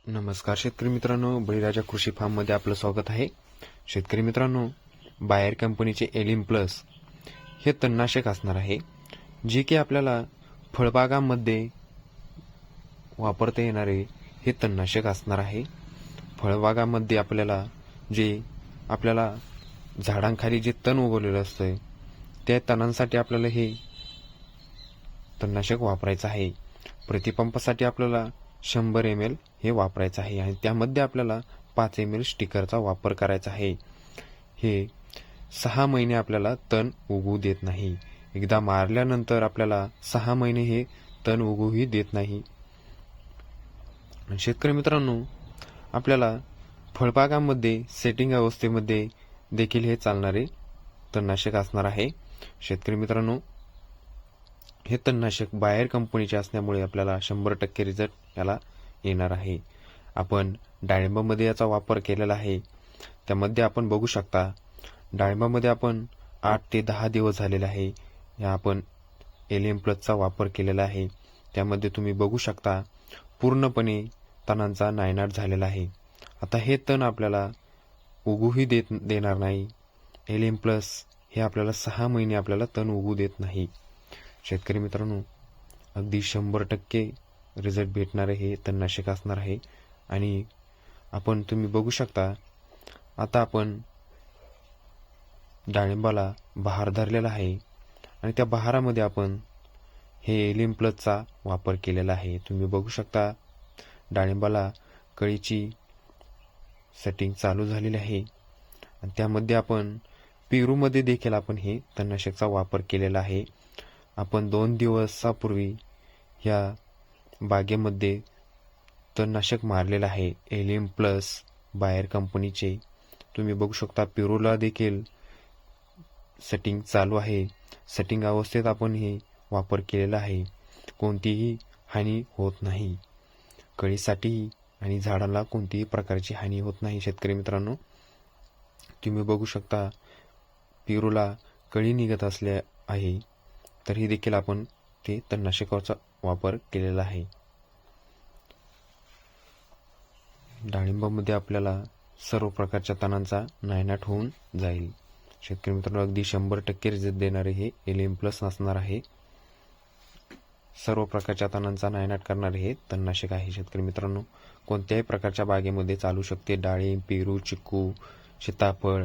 नमस्कार शेतकरी मित्रांनो, बळीराजा कृषी फार्ममध्ये आपलं स्वागत आहे. शेतकरी मित्रांनो, बायर कंपनीचे एलिम प्लस हे तणनाशक असणार आहे, जे की आपल्याला फळबागांमध्ये वापरता येणारे हे तणनाशक असणार आहे. फळबागांमध्ये आपल्याला झाडांखाली जे तण उगवलेलं असतं, त्या तणांसाठी आपल्याला हे तणनाशक वापरायचं आहे. प्रतिपंपासाठी आपल्याला 100 ml हे वापरायचं आहे आणि त्यामध्ये आपल्याला 5 ml स्टिकरचा वापर करायचा आहे. हे 6 महिने आपल्याला तण उगवू देत नाही. एकदा मारल्यानंतर आपल्याला 6 महिने हे तण उगवूही देत नाही. शेतकरी मित्रांनो, आपल्याला फळबागांमध्ये सेटिंग अवस्थेमध्ये देखील हे चालणारे तणनाशक असणार आहे. शेतकरी मित्रांनो, हे तणनाशक बायर कंपनीचे असल्यामुळे आपल्याला 100% रिझल्ट याला येणार आहे. आपण डाळिंबामध्ये याचा वापर केलेला आहे. त्यामध्ये आपण बघू शकता, डाळिंबामध्ये आपण 8 ते 10 दिवस झालेले आहे या आपण एलियम प्लसचा वापर केलेला आहे. त्यामध्ये तुम्ही बघू शकता, पूर्णपणे तणांचा नायनाट झालेला आहे. आता हे तण आपल्याला उगूही देणार नाही. एलियम प्लस हे आपल्याला 6 महिने आपल्याला तण उगू देत नाही. शेतकरी मित्रांनो, अगदी 100% रिझल्ट भेटणारे हे तणनाशक असणार आहे. आणि तुम्ही बघू शकता, आता आपण डाळिंबाला बहार धरलेला आहे आणि त्या बहारामध्ये आपण हे एलिम प्लसचा वापर केलेला आहे. तुम्ही बघू शकता, डाळिंबाला कळीची सेटिंग चालू झालेली आहे आणि त्यामध्ये आपण पेरूमध्ये देखील आपण हे तणनाशकचा वापर केलेला आहे. आपण 2 दिवसापूर्वी या बागेमध्ये तणनाशक मारलेलं आहे, एलियम प्लस बायर कंपनीचे. तुम्ही बघू शकता, पेरूला देखील सेटिंग चालू आहे. सेटिंग अवस्थेत आपण हे वापर केलेला आहे. कोणतीही हानी होत नाही. कळीसाठी आणि झाडाला कोणतीही प्रकारची हानी होत नाही. शेतकरी मित्रांनो, तुम्ही बघू शकता, पेरूला कळी निघत असले आहे, तरी देखील आपण ते तणनाशकाचा वापर केलेला आहे. डाळिंबामध्ये आपल्याला सर्व प्रकारच्या तणांचा नायनाट होऊन जाईल. शेतकरी मित्रांनो, अगदी 100% रिझल्ट देणारे हे एलियम प्लस असणार आहे. सर्व प्रकारच्या तणांचा नायनाट करणारे हे तणनाशक आहे. शेतकरी मित्रांनो, कोणत्याही प्रकारच्या बागेमध्ये चालू शकते. डाळिंब, पेरू, चिकू, सीताफळ